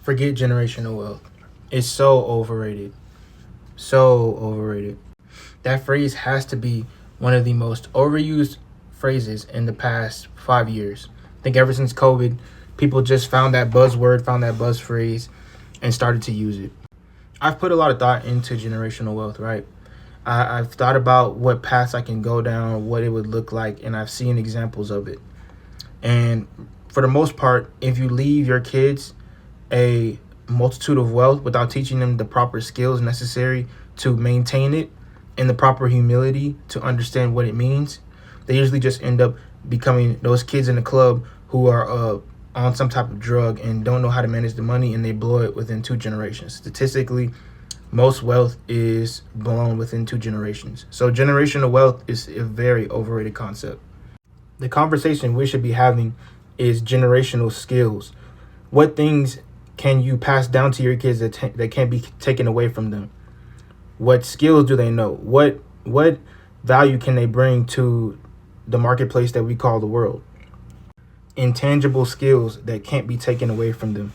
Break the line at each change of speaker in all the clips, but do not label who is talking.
Forget generational wealth. It's so overrated. So overrated. That phrase has to be one of the most overused phrases in the past 5 years. I think ever since COVID, people just found that buzzword, found that buzz phrase, and started to use it. I've put a lot of thought into generational wealth, right? I've thought about what paths I can go down, what it would look like, and I've seen examples of it. And for the most part, if you leave your kids a multitude of wealth without teaching them the proper skills necessary to maintain it and the proper humility to understand what it means, they usually just end up becoming those kids in the club who are on some type of drug and don't know how to manage the money, and they blow it within 2 generations. Statistically, most wealth is blown within 2 generations. So generational wealth is a very overrated concept. The conversation we should be having is generational skills. What things can you pass down to your kids that can't be taken away from them? What skills do they know? What value can they bring to the marketplace that we call the world? Intangible skills that can't be taken away from them.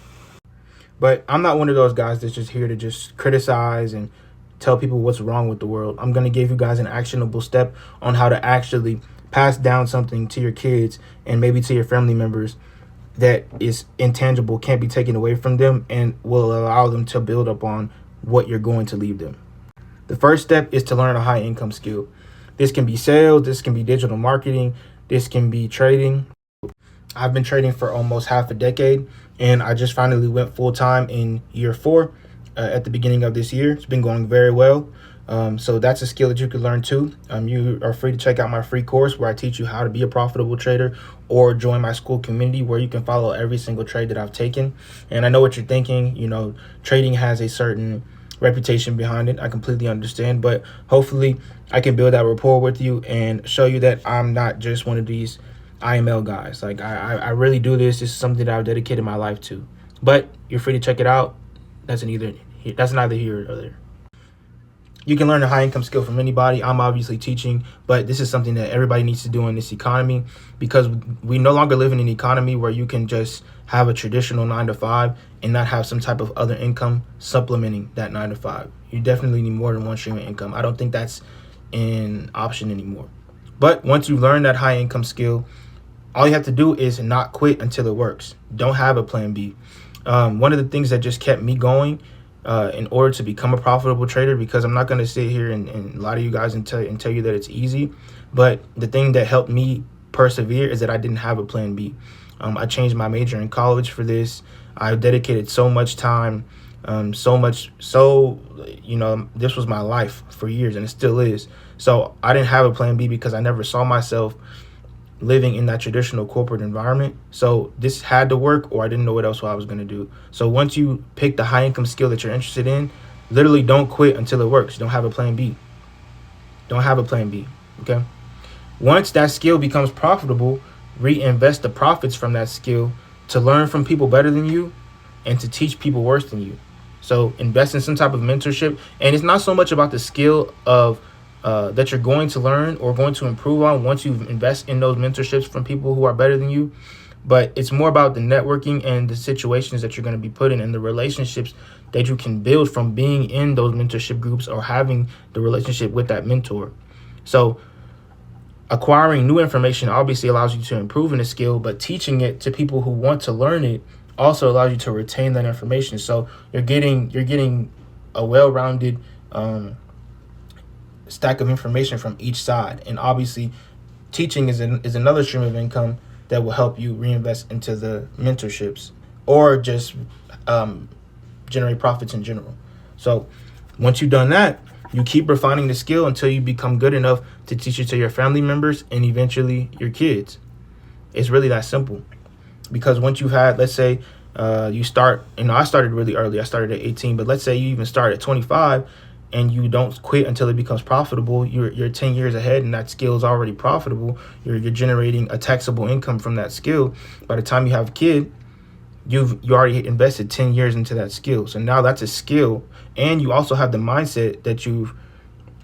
But I'm not one of those guys that's just here to just criticize and tell people what's wrong with the world. I'm going to give you guys an actionable step on how to actually pass down something to your kids and maybe to your family members that is intangible, can't be taken away from them, and will allow them to build up on what you're going to leave them. The first step is to learn a high income skill. This can be sales, this can be digital marketing, this can be trading. I've been trading for almost half a decade, and I just finally went full time in year 4 at the beginning of this year. It's been going very well. So that's a skill that you can learn too. You are free to check out my free course where I teach you how to be a profitable trader, or join my school community where you can follow every single trade that I've taken. And I know what you're thinking, trading has a certain reputation behind it. I completely understand, but hopefully I can build that rapport with you and show you that I'm not just one of these IML guys. Like I really do this. This is something that I've dedicated my life to. But you're free to check it out. That's neither here nor there. You can learn a high income skill from anybody. I'm obviously teaching, but this is something that everybody needs to do in this economy, because we no longer live in an economy where you can just have a traditional 9 to 5 and not have some type of other income supplementing that 9 to 5. You definitely need more than one stream of income. I don't think that's an option anymore. But once you learn that high income skill, all you have to do is not quit until it works. Don't have a plan B. One of the things that just kept me going in order to become a profitable trader, because I'm not going to sit here and lie to you guys and tell you that it's easy, but the thing that helped me persevere is that I didn't have a plan B. I changed my major in college for this. I dedicated so much time, this was my life for years, and it still is. So I didn't have a plan B because I never saw myself living in that traditional corporate environment. So this had to work, or I didn't know what else I was going to do. So once you pick the high income skill that you're interested in, literally don't quit until it works. Don't have a plan B. Don't have a plan B. Okay. Once that skill becomes profitable, reinvest the profits from that skill to learn from people better than you and to teach people worse than you. So invest in some type of mentorship. And it's not so much about the skill of that you're going to learn or going to improve on once you invest in those mentorships from people who are better than you, but it's more about the networking and the situations that you're going to be put in, and the relationships that you can build from being in those mentorship groups or having the relationship with that mentor. So acquiring new information obviously allows you to improve in a skill, but teaching it to people who want to learn it also allows you to retain that information. So you're getting a well-rounded stack of information from each side. And obviously teaching is another stream of income that will help you reinvest into the mentorships, or just generate profits in general. So once you've done that, you keep refining the skill until you become good enough to teach it to your family members and eventually your kids. It's really that simple. Because once you've had, let's say you start, I started really early. I started at 18, but let's say you even start at 25 and you don't quit until it becomes profitable. You're 10 years ahead, and that skill is already profitable. You're generating a taxable income from that skill. By the time you have a kid, you already invested 10 years into that skill. So now that's a skill, and you also have the mindset that you've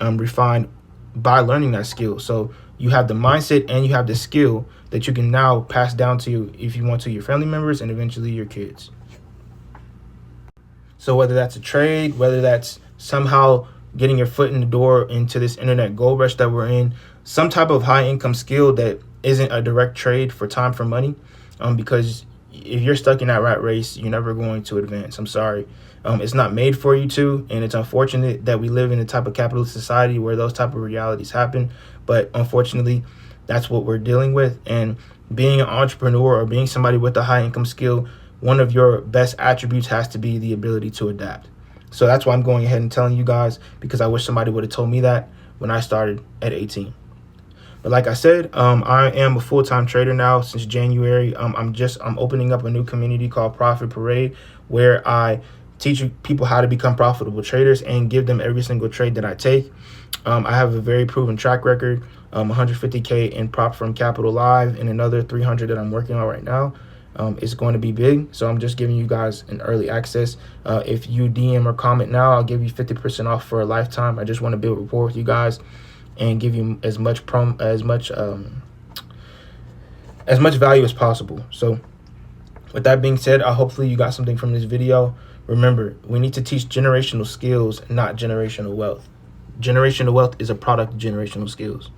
refined by learning that skill. So you have the mindset and you have the skill that you can now pass down to, if you want, to your family members and eventually your kids. So whether that's a trade, whether that's somehow getting your foot in the door into this internet gold rush that we're in, some type of high income skill that isn't a direct trade for time for money, because if you're stuck in that rat race, you're never going to advance. I'm sorry. It's not made for you to, and it's unfortunate that we live in a type of capitalist society where those type of realities happen. But unfortunately, that's what we're dealing with. And being an entrepreneur or being somebody with a high income skill, one of your best attributes has to be the ability to adapt. So that's why I'm going ahead and telling you guys, because I wish somebody would have told me that when I started at 18. But like I said, I am a full-time trader now since January. I'm opening up a new community called Profit Parade, where I teach people how to become profitable traders and give them every single trade that I take. I have a very proven track record, 150K in prop firm capital live, and another 300 that I'm working on right now. It's going to be big, so I'm just giving you guys an early access. If you DM or comment now, I'll give you 50% off for a lifetime. I just want to build rapport with you guys and give you as much value as possible. So with that being said, hopefully you got something from this video. Remember, we need to teach generational skills, not generational wealth. Generational wealth is a product of generational skills.